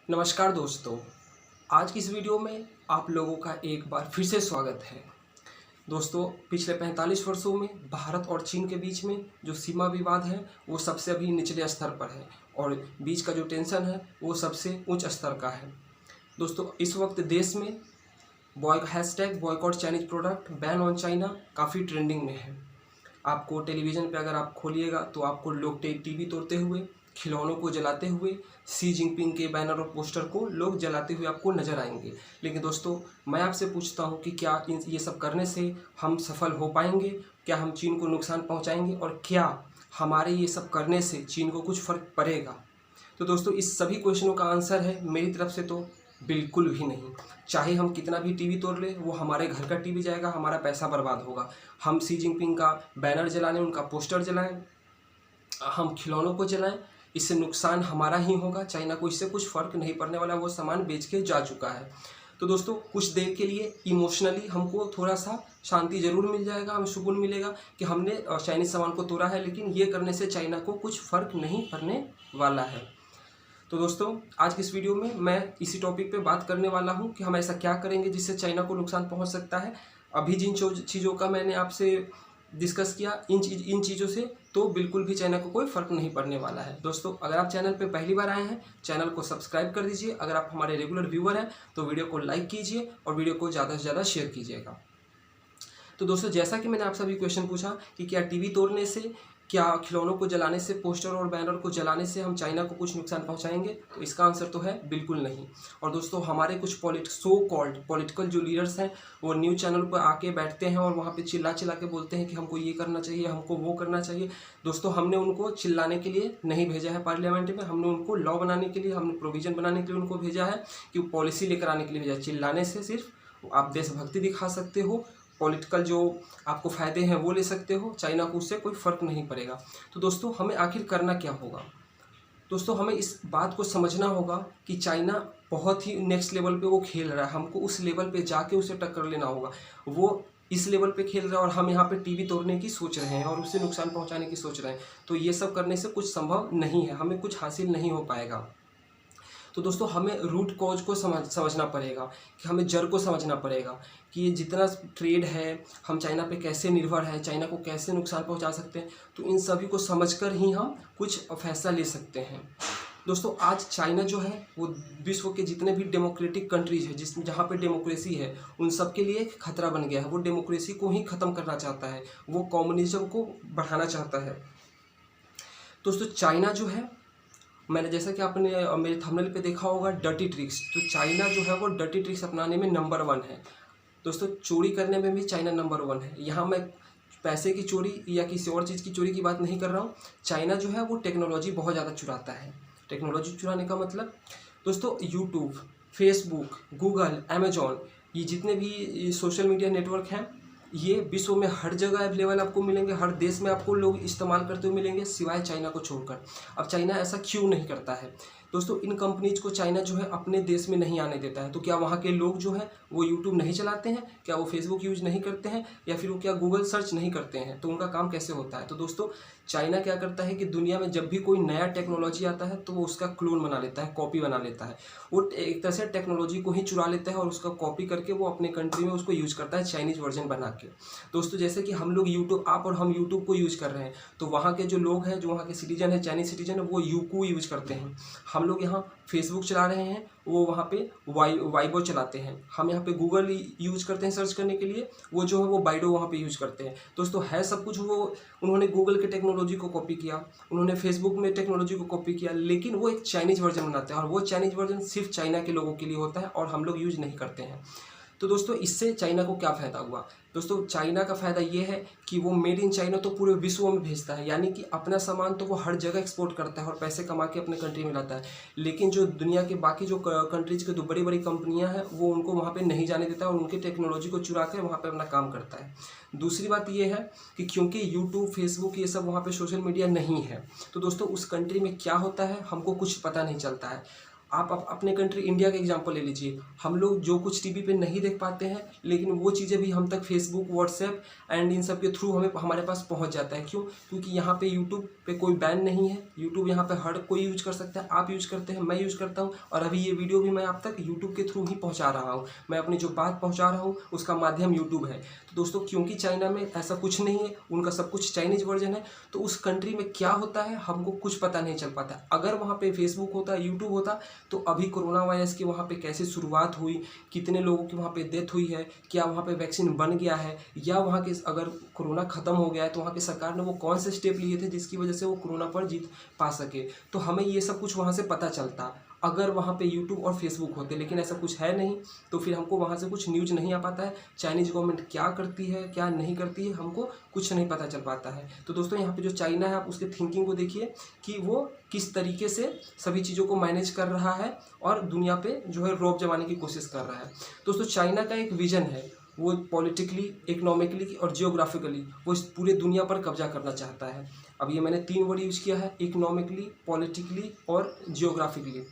नमस्कार दोस्तों। आज की इस वीडियो में आप लोगों का एक बार फिर से स्वागत है। दोस्तों, पिछले 45 वर्षों में भारत और चीन के बीच में जो सीमा विवाद है वो सबसे अभी निचले स्तर पर है और बीच का जो टेंशन है वो सबसे उच्च स्तर का है। दोस्तों, इस वक्त देश में hashtag boycott Chinese product ban on China काफ़ी ट्रेंडिंग में है। आपको टेलीविज़न पे अगर आप खोलिएगा तो आपको लोग टीवी तोड़ते हुए, खिलौनों को जलाते हुए, सी जिनपिंग के बैनर और पोस्टर को लोग जलाते हुए आपको नज़र आएंगे। लेकिन दोस्तों, मैं आपसे पूछता हूँ कि क्या ये सब करने से हम सफल हो पाएंगे? क्या हम चीन को नुकसान पहुँचाएंगे और क्या हमारे ये सब करने से चीन को कुछ फ़र्क पड़ेगा? तो दोस्तों, इस सभी क्वेश्चनों का आंसर है मेरी तरफ से तो बिल्कुल भी नहीं। चाहे हम कितना भी टीवी तोड़ लें, वो हमारे घर का टीवी जाएगा, हमारा पैसा बर्बाद होगा। हम सी जिनपिंग का बैनर जला लें, उनका पोस्टर जलाएं, हम खिलौनों को जलाएं, इससे नुकसान हमारा ही होगा। चाइना को इससे कुछ फ़र्क नहीं पड़ने वाला, वो सामान बेच के जा चुका है। तो दोस्तों, कुछ देर के लिए इमोशनली हमको थोड़ा सा शांति ज़रूर मिल जाएगा, हमें सुकून मिलेगा कि हमने चाइनीज़ सामान को तोड़ा है, लेकिन ये करने से चाइना को कुछ फ़र्क नहीं पड़ने वाला है। तो दोस्तों, आज की इस वीडियो में मैं इसी टॉपिक पे बात करने वाला हूँ कि हम ऐसा क्या करेंगे जिससे चाइना को नुकसान पहुँच सकता है। अभी जिन चीज़ों का मैंने आपसे डिस्कस किया, इन चीज़ों से तो बिल्कुल भी चाइना को कोई फ़र्क नहीं पड़ने वाला है। दोस्तों, अगर आप चैनल पे पहली बार आए हैं, चैनल को सब्सक्राइब कर दीजिए। अगर आप हमारे रेगुलर व्यूअर हैं तो वीडियो को लाइक कीजिए और वीडियो को ज़्यादा से ज़्यादा शेयर कीजिएगा। तो दोस्तों, जैसा कि मैंने आपसे अभी क्वेश्चन पूछा कि क्या टीवी तोड़ने से, क्या खिलौनों को जलाने से, पोस्टर और बैनर को जलाने से हम चाइना को कुछ नुकसान पहुंचाएंगे? तो इसका आंसर तो है बिल्कुल नहीं। और दोस्तों, हमारे कुछ सो कॉल्ड पॉलिटिकल जो लीडर्स हैं वो न्यूज़ चैनल पर आके बैठते हैं और वहाँ पे चिल्ला चिल्ला के बोलते हैं कि हमको ये करना चाहिए, हमको वो करना चाहिए। दोस्तों, हमने उनको चिल्लाने के लिए नहीं भेजा है पार्लियामेंट में, हमने उनको लॉ बनाने के लिए, हमने प्रोविज़न बनाने के लिए उनको भेजा है, कि पॉलिसी लेकर आने के लिए भेजा है। चिल्लाने से सिर्फ आप देशभक्ति दिखा सकते हो, पॉलिटिकल जो आपको फ़ायदे हैं वो ले सकते हो, चाइना को उससे कोई फ़र्क नहीं पड़ेगा। तो दोस्तों, हमें आखिर करना क्या होगा? दोस्तों, हमें इस बात को समझना होगा कि चाइना बहुत ही नेक्स्ट लेवल पे वो खेल रहा है, हमको उस लेवल पे जाके उसे टक्कर लेना होगा। वो इस लेवल पे खेल रहा है और हम यहाँ पे टीवी तोड़ने की सोच रहे हैं और उससे नुकसान पहुँचाने की सोच रहे हैं। तो ये सब करने से कुछ संभव नहीं है, हमें कुछ हासिल नहीं हो पाएगा। तो दोस्तों, हमें रूट कॉज को समझना पड़ेगा, कि हमें जड़ को समझना पड़ेगा कि ये जितना ट्रेड है, हम चाइना पे कैसे निर्भर है, चाइना को कैसे नुकसान पहुंचा सकते हैं। तो इन सभी को समझकर ही हम कुछ फैसला ले सकते हैं। दोस्तों, आज चाइना जो है वो विश्व के जितने भी डेमोक्रेटिक कंट्रीज है, जहाँ पे डेमोक्रेसी है, उन सब के लिए एक खतरा बन गया है। वो डेमोक्रेसी को ही ख़त्म करना चाहता है, वो कम्युनिज्म को बढ़ाना चाहता है। दोस्तों, चाइना जो है, मैंने जैसा कि आपने मेरे थंबनेल पे देखा होगा डर्टी ट्रिक्स, तो चाइना जो है वो डर्टी ट्रिक्स अपनाने में नंबर 1 है। दोस्तों, चोरी करने में भी चाइना नंबर 1 है। यहाँ मैं पैसे की चोरी या किसी और चीज़ की चोरी की बात नहीं कर रहा हूँ। चाइना जो है वो टेक्नोलॉजी बहुत ज़्यादा चुराता है। टेक्नोलॉजी चुराने का मतलब दोस्तों, यूट्यूब, फेसबुक, गूगल, अमेजॉन, ये जितने भी सोशल मीडिया नेटवर्क हैं, ये विश्व में हर जगह अवेलेबल आपको मिलेंगे, हर देश में आपको लोग इस्तेमाल करते हुए मिलेंगे, सिवाय चाइना को छोड़कर। अब चाइना ऐसा क्यों नहीं करता है? दोस्तों, इन कंपनीज को चाइना जो है अपने देश में नहीं आने देता है। तो क्या वहाँ के लोग जो है वो यूट्यूब नहीं चलाते हैं? क्या वो फेसबुक यूज़ नहीं करते हैं? या फिर वो क्या गूगल सर्च नहीं करते हैं? तो उनका काम कैसे होता है? तो दोस्तों, चाइना क्या करता है कि दुनिया में जब भी कोई नया टेक्नोलॉजी आता है तो वो उसका क्लोन बना लेता है, कॉपी बना लेता है। वो एक तरह से टेक्नोलॉजी को ही चुरा लेता है और उसका कॉपी करके वो अपने कंट्री में उसको यूज़ करता है, चाइनीज़ वर्जन बना के। दोस्तों, जैसे कि हम लोग यूट्यूब, आप और हम यूट्यूब को यूज़ कर रहे हैं, तो वहाँ के जो लोग हैं, जो वहाँ के सिटीजन है, चाइनीज सिटीजन है, वो यूकू यूज़ करते हैं। हम लोग यहाँ फेसबुक चला रहे हैं, वो वहाँ पे वाइबो चलाते हैं। हम यहाँ पे गूगल यूज़ करते हैं सर्च करने के लिए, वो जो है वो बाइडो वहाँ पे यूज़ करते हैं। दोस्तों, है सब कुछ वो, उन्होंने गूगल के टेक्नोलॉजी को कॉपी किया, उन्होंने फेसबुक में टेक्नोलॉजी को कॉपी किया, लेकिन वो एक चाइनीज़ वर्जन बनाते हैं और वो चाइनीज़ वर्जन सिर्फ चाइना के लोगों के लिए होता है और हम लोग यूज़ नहीं करते हैं। तो दोस्तों, इससे चाइना को क्या फ़ायदा हुआ? दोस्तों, चाइना का फ़ायदा ये है कि वो मेड इन चाइना तो पूरे विश्व में भेजता है, यानी कि अपना सामान तो वो हर जगह एक्सपोर्ट करता है और पैसे कमा के अपने कंट्री में लाता है। लेकिन जो दुनिया के बाकी जो कंट्रीज़ के जो बड़ी बड़ी कंपनियां हैं, वो उनको वहाँ पे नहीं जाने देता और उनकी टेक्नोलॉजी को चुरा कर वहाँ पे अपना काम करता है। दूसरी बात ये है कि क्योंकि यूट्यूब, फेसबुक, ये सब वहाँ पे सोशल मीडिया नहीं है, तो दोस्तों उस कंट्री में क्या होता है हमको कुछ पता नहीं चलता है। आप अपने कंट्री इंडिया का एग्जांपल ले लीजिए। हम लोग जो कुछ टीवी पे नहीं देख पाते हैं, लेकिन वो चीज़ें भी हम तक फेसबुक, व्हाट्सएप एंड इन सब के थ्रू हमारे पास पहुंच जाता है। क्यों? क्योंकि यहाँ पे यूट्यूब पे कोई बैन नहीं है। यूट्यूब यहाँ पे हर कोई यूज कर सकता है। आप यूज करते हैं, मैं यूज करता हूँ, और अभी ये वीडियो भी मैं आप तक यूट्यूब के थ्रू ही पहुँचा रहा हूँ। मैं अपनी जो बात पहुँचा रहा हूँ उसका माध्यम यूट्यूब है। तो दोस्तों, क्योंकि चाइना में ऐसा कुछ नहीं है, उनका सब कुछ चाइनीज वर्जन है, तो उस कंट्री में क्या होता है हमको कुछ पता नहीं चल पाता। अगर वहाँ पे फेसबुक होता, यूट्यूब होता, तो अभी कोरोना वायरस की वहाँ पे कैसे शुरुआत हुई, कितने लोगों की वहाँ पे डेथ हुई है, क्या वहाँ पे वैक्सीन बन गया है, या वहाँ के अगर कोरोना ख़त्म हो गया है तो वहाँ की सरकार ने वो कौन से स्टेप लिए थे जिसकी वजह से वो कोरोना पर जीत पा सके, तो हमें ये सब कुछ वहाँ से पता चलता अगर वहाँ पे यूट्यूब और फेसबुक होते। लेकिन ऐसा कुछ है नहीं, तो फिर हमको वहाँ से कुछ न्यूज़ नहीं आ पाता है। चाइनीज़ गवर्नमेंट क्या करती है, क्या नहीं करती है, हमको कुछ नहीं पता चल पाता है। तो दोस्तों, यहाँ पे जो चाइना है, आप उसके थिंकिंग को देखिए कि वो किस तरीके से सभी चीज़ों को मैनेज कर रहा है और दुनिया पे जो है रौब जमाने की कोशिश कर रहा है। दोस्तों, चाइना का एक विजन है, वो पॉलिटिकली, इकोनॉमिकली और जियोग्राफिकली वो इस पूरे दुनिया पर कब्जा करना चाहता है। अब ये मैंने 3 वर्ड यूज़ किया है, इकोनॉमिकली, पॉलिटिकली और जियोग्राफिकली।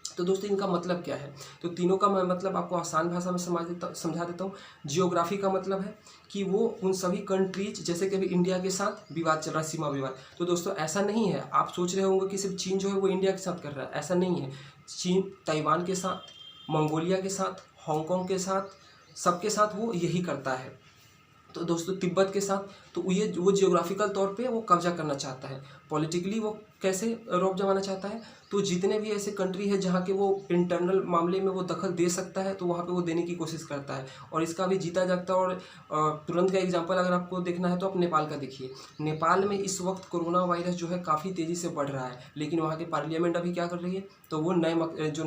तो दोस्तों, इनका मतलब क्या है? तो तीनों का मैं मतलब आपको आसान भाषा में समझा देता हूँ। जियोग्राफी का मतलब है कि वो उन सभी कंट्रीज, जैसे कि अभी इंडिया के साथ विवाद चल रहा है, सीमा विवाद। तो दोस्तों, ऐसा नहीं है, आप सोच रहे होंगे कि सिर्फ चीन जो है वो इंडिया के साथ कर रहा है, ऐसा नहीं है। चीन ताइवान के साथ, मंगोलिया के साथ, हांगकांग के साथ, सबके साथ वो यही करता है। तो दोस्तों, तिब्बत के साथ, तो वो जियोग्राफिकल तौर पे वो कब्जा करना चाहता है। पॉलिटिकली वो कैसे रौब जमाना चाहता है? तो जितने भी ऐसे कंट्री है जहाँ के वो इंटरनल मामले में वो दखल दे सकता है, तो वहाँ पे वो देने की कोशिश करता है। और इसका भी जीता जागता और तुरंत का एग्जांपल अगर आपको देखना है तो आप नेपाल का देखिए। नेपाल में इस वक्त कोरोना वायरस जो है काफ़ी तेज़ी से बढ़ रहा है, लेकिन वहाँ की पार्लियामेंट अभी क्या कर रही है? तो वो नए जो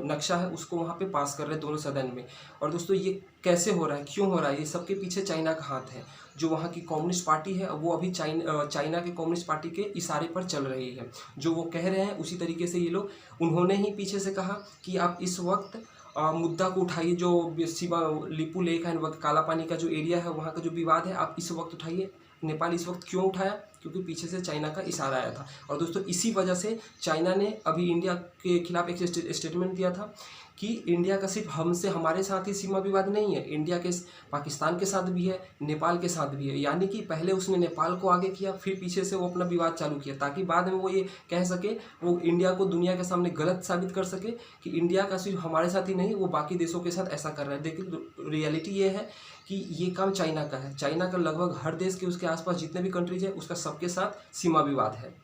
नक्शा है उसको वहाँ पे पास कर रहे हैं दोनों सदन में। और दोस्तों, ये कैसे हो रहा है, क्यों हो रहा है? ये सबके पीछे चाइना का हाथ है। जो वहाँ की कम्युनिस्ट पार्टी है वो अभी चाइना के कम्युनिस्ट पार्टी के इशारे पर चल रही है। जो वो कह रहे हैं उसी तरीके से ये लोग, उन्होंने ही पीछे से कहा कि आप इस वक्त मुद्दा को उठाइए, जो शिवा लिपू लेक है, काला पानी का जो एरिया है, वहाँ का जो विवाद है, आप इस वक्त उठाइए। नेपाल इस वक्त क्यों उठाया? क्योंकि पीछे से चाइना का इशारा आया था। और दोस्तों, इसी वजह से चाइना ने अभी इंडिया के खिलाफ एक स्टेटमेंट दिया था कि इंडिया का सिर्फ हमसे, हमारे साथ ही सीमा विवाद नहीं है, इंडिया के पाकिस्तान के साथ भी है, नेपाल के साथ भी है। यानी कि पहले उसने नेपाल को आगे किया, फिर पीछे से वो अपना विवाद चालू किया, ताकि बाद में वो ये कह सके, वो इंडिया को दुनिया के सामने गलत साबित कर सके कि इंडिया का सिर्फ हमारे साथ ही नहीं, वो बाकी देशों के साथ ऐसा कर रहा है। लेकिन रियलिटी ये है कि ये काम चाइना का है। चाइना का लगभग हर देश के, उसके आसपास जितने भी कंट्रीज है, उसका सबके साथ सीमा विवाद है।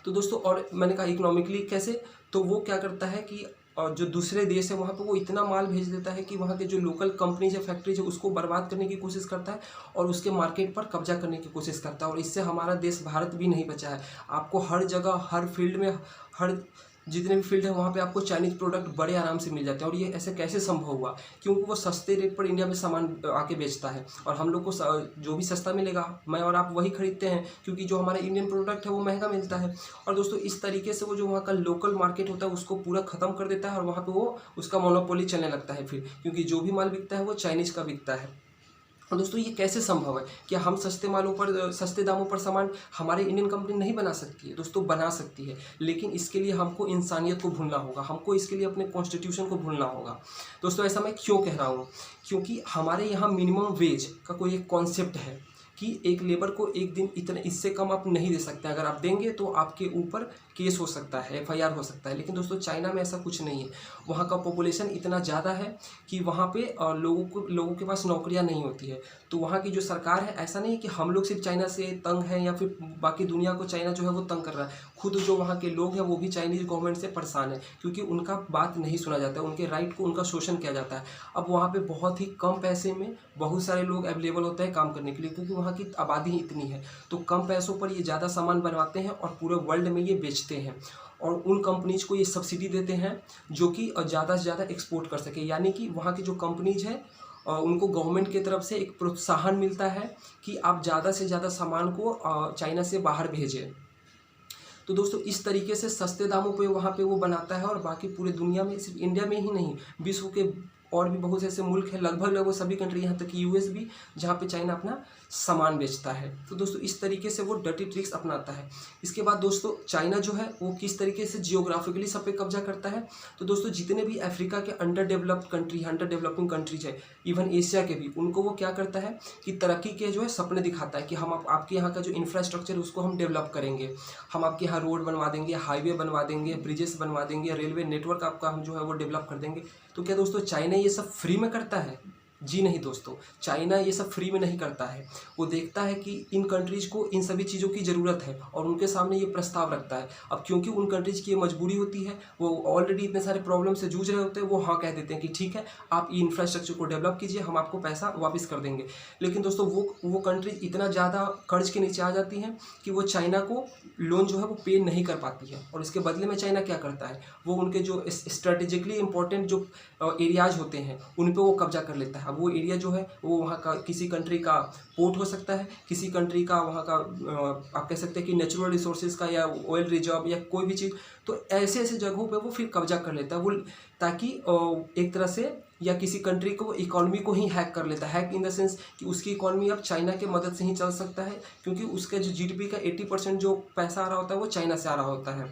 तो दोस्तों, और मैंने कहा इकोनॉमिकली कैसे, तो वो क्या करता है कि और जो दूसरे देश है वहाँ पे वो इतना माल भेज देता है कि वहाँ के जो लोकल कंपनीज है, फैक्ट्रीज है, उसको बर्बाद करने की कोशिश करता है और उसके मार्केट पर कब्जा करने की कोशिश करता है। और इससे हमारा देश भारत भी नहीं बचा है। आपको हर जगह, हर फील्ड में, हर जितने भी फील्ड है वहाँ पे आपको चाइनीज प्रोडक्ट बड़े आराम से मिल जाते हैं। और ये ऐसे कैसे संभव हुआ? क्योंकि वो सस्ते रेट पर इंडिया में सामान आके बेचता है, और हम लोग को जो भी सस्ता मिलेगा, मैं और आप वही खरीदते हैं, क्योंकि जो हमारा इंडियन प्रोडक्ट है वो महंगा मिलता है। और दोस्तों, इस तरीके से वो जो वहाँ का लोकल मार्केट होता है उसको पूरा ख़त्म कर देता है, और वहाँ पर वो उसका मोनोपोली चलने लगता है फिर, क्योंकि जो भी माल बिकता है वो चाइनीज़ का बिकता है। और दोस्तों, ये कैसे संभव है? क्या हम सस्ते दामों पर सामान हमारे इंडियन कंपनी नहीं बना सकती है? दोस्तों, बना सकती है, लेकिन इसके लिए हमको इंसानियत को भूलना होगा, हमको इसके लिए अपने कॉन्स्टिट्यूशन को भूलना होगा। दोस्तों, ऐसा मैं क्यों कह रहा हूँ? क्योंकि हमारे यहाँ मिनिमम वेज का कोई एक कॉन्सेप्ट है कि एक लेबर को एक दिन इतने, इससे कम आप नहीं दे सकते। अगर आप देंगे तो आपके ऊपर केस हो सकता है, FIR हो सकता है। लेकिन दोस्तों, चाइना में ऐसा कुछ नहीं है। वहाँ का पॉपुलेशन इतना ज़्यादा है कि वहाँ पे लोगों के पास नौकरियाँ नहीं होती है। तो वहाँ की जो सरकार है, ऐसा नहीं है कि हम लोग सिर्फ चाइना से तंग हैं या फिर बाकी दुनिया को चाइना जो है वो तंग कर रहा है। खुद जो वहाँ के लोग हैं वो भी चाइनीज़ गवर्नमेंट से परेशान है, क्योंकि उनका बात नहीं सुना जाता है, उनके राइट को, उनका शोषण किया जाता है। अब वहाँ पे बहुत ही कम पैसे में बहुत सारे लोग अवेलेबल होते हैं काम करने के लिए, क्योंकि वहाँ की आबादी ही इतनी है। तो कम पैसों पर ये ज़्यादा सामान बनवाते हैं और पूरे वर्ल्ड में ये बेचते हैं, और उन कंपनीज को ये सब्सिडी देते हैं जो कि ज़्यादा से ज़्यादा एक्सपोर्ट कर सके। यानी कि वहाँ की जो कंपनीज है उनको गवर्नमेंट की तरफ से एक प्रोत्साहन मिलता है कि आप ज़्यादा से ज़्यादा सामान को चाइना से बाहर भेजें। तो दोस्तों, इस तरीके से सस्ते दामों पे वहाँ पे वो बनाता है, और बाकी पूरे दुनिया में, सिर्फ इंडिया में ही नहीं, विश्व के और भी बहुत से ऐसे मुल्क हैं, लगभग सभी कंट्री, यहाँ तक कि US भी, जहाँ पे चाइना अपना सामान बेचता है। तो दोस्तों इस तरीके से वो डर्टी ट्रिक्स अपनाता है। इसके बाद दोस्तों चाइना जो है वो किस तरीके से जियोग्राफिकली सब पे कब्जा करता है। तो दोस्तों जितने भी अफ्रीका के under developed country, under developing countries है, इवन एशिया के भी, उनको वो क्या करता है कि तरक्की के जो है सपने दिखाता है कि हम आपके यहाँ का जो इंफ्रास्ट्रक्चर है उसको हम डेवलप करेंगे, हम आपके यहाँ रोड बनवा देंगे, हाईवे बनवा देंगे, ब्रिजेस बनवा देंगे, रेलवे नेटवर्क आपका हम जो है वो डेवलप कर देंगे। तो क्या दोस्तों चाइना ये सब फ्री में करता है? जी नहीं दोस्तों, चाइना ये सब फ्री में नहीं करता है। वो देखता है कि इन कंट्रीज़ को इन सभी चीज़ों की ज़रूरत है और उनके सामने ये प्रस्ताव रखता है। अब क्योंकि उन कंट्रीज़ की ये मजबूरी होती है, वो ऑलरेडी इतने सारे प्रॉब्लम से जूझ रहे होते हैं, वो हाँ कह देते हैं कि ठीक है आप ये इंफ्रास्ट्रक्चर को डेवलप कीजिए, हम आपको पैसा वापस कर देंगे। लेकिन दोस्तों वो कंट्रीज इतना ज़्यादा कर्ज के नीचे आ जाती हैं कि वो चाइना को लोन जो है वो पे नहीं कर पाती है। और इसके बदले में चाइना क्या करता है, वो उनके जो स्ट्रेटेजिकली इंपॉर्टेंट जो एरियाज होते हैं उन पे वो कब्जा कर लेता है। अब वो एरिया जो है वो वहाँ का किसी कंट्री का पोर्ट हो सकता है, किसी कंट्री का वहाँ का आप कह सकते हैं कि नेचुरल रिसोर्सेज का या ऑयल रिजर्व या कोई भी चीज़। तो ऐसे ऐसे जगहों पे वो फिर कब्जा कर लेता है वो, ताकि एक तरह से या किसी कंट्री को इकोनॉमी को ही हैक कर लेता है। हैक इन द सेंस कि उसकी इकोनॉमी अब चाइना के मदद से ही चल सकता है, क्योंकि उसका जो जीडीपी का 80% जो पैसा आ रहा होता है वो चाइना से आ रहा होता है।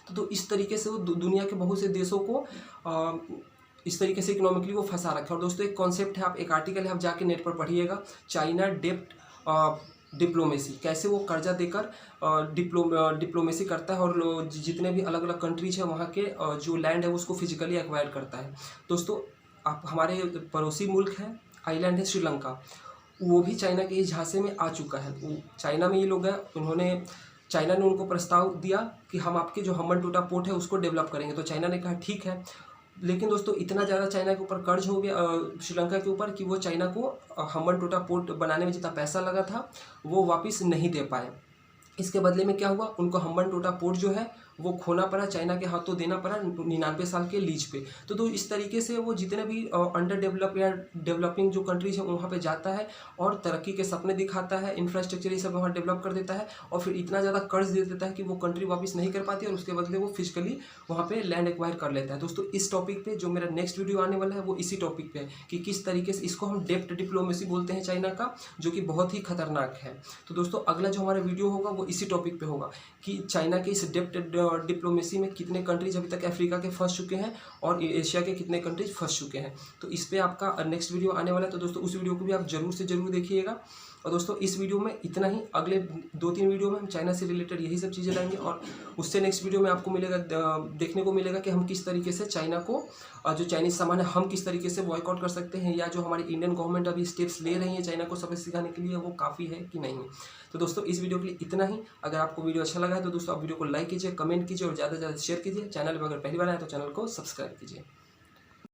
तो इस तरीके से वो दुनिया के बहुत से देशों को इस तरीके से इकोनॉमिकली वो फंसा रखा है। और दोस्तों एक कॉन्सेप्ट है, आप एक आर्टिकल है, आप जाके नेट पर पढ़िएगा, चाइना डेप्ट डिप्लोमेसी, कैसे वो कर्जा देकर डिप्लोमेसी करता है और जितने भी अलग अलग कंट्रीज हैं वहाँ के जो लैंड है उसको फिजिकली एक्वायर करता है। दोस्तों आप हमारे पड़ोसी मुल्क है, आइलैंड है श्रीलंका, वो भी चाइना के इस झांसे में आ चुका है। चाइना में ये लोग हैं, चाइना ने उनको प्रस्ताव दिया कि हम आपके जो हम्बनटोटा पोर्ट है उसको डेवलप करेंगे। तो चाइना ने कहा ठीक है। लेकिन दोस्तों इतना ज़्यादा चाइना के ऊपर कर्ज हो गया श्रीलंका के ऊपर कि वो चाइना को हम्बनटोटा पोर्ट बनाने में जितना पैसा लगा था वो वापस नहीं दे पाए। इसके बदले में क्या हुआ, उनको हम्बनटोटा पोर्ट जो है वो खोना पड़ा, चाइना के हाथों देना पड़ा 99 साल के लीज पे। तो इस तरीके से वो जितने भी अंडर डेवलप या डेवलपिंग जो कंट्रीज है वहाँ पे जाता है और तरक्की के सपने दिखाता है, इंफ्रास्ट्रक्चर ये सब वहाँ डेवलप कर देता है और फिर इतना ज़्यादा कर्ज दे देता है कि वो कंट्री वापस नहीं कर पाती और उसके बदले वो फिजिकली वहाँ पे लैंड एक्वायर कर लेता है। दोस्तों इस टॉपिक पे जो मेरा नेक्स्ट वीडियो आने वाला है वो इसी टॉपिक पे है कि किस तरीके से इसको हम डेप्ट डिप्लोमेसी बोलते हैं चाइना का, जो कि बहुत ही खतरनाक है। तो दोस्तों अगला जो हमारा वीडियो होगा वो इसी टॉपिक पे होगा कि चाइना के इस डेप्ट डिप्लोमेसी में कितने कंट्रीज अभी तक अफ्रीका के फंस चुके हैं और एशिया के कितने कंट्रीज फंस चुके हैं। तो इस पे आपका नेक्स्ट वीडियो आने वाला है। तो दोस्तों उस वीडियो को भी आप जरूर से जरूर देखिएगा। और दोस्तों इस वीडियो में इतना ही, अगले 2-3 वीडियो में हम चाइना से रिलेटेड यही सब चीज़ें लाएंगे और उससे नेक्स्ट वीडियो में आपको मिलेगा, देखने को मिलेगा कि हम किस तरीके से चाइना को जो चाइनीज़ सामान है हम किस तरीके से बॉयकॉट कर सकते हैं, या जो हमारी इंडियन गवर्नमेंट अभी स्टेप्स ले रही है चाइना को सबक सिखाने के लिए वो काफ़ी है कि नहीं। तो दोस्तों इस वीडियो के लिए इतना ही। अगर आपको वीडियो अच्छा लगा है तो दोस्तों आप वीडियो को लाइक कीजिए, कमेंट कीजिए और ज़्यादा से ज़्यादा शेयर कीजिए। चैनल पर अगर पहली बार आए तो चैनल को सब्सक्राइब कीजिए।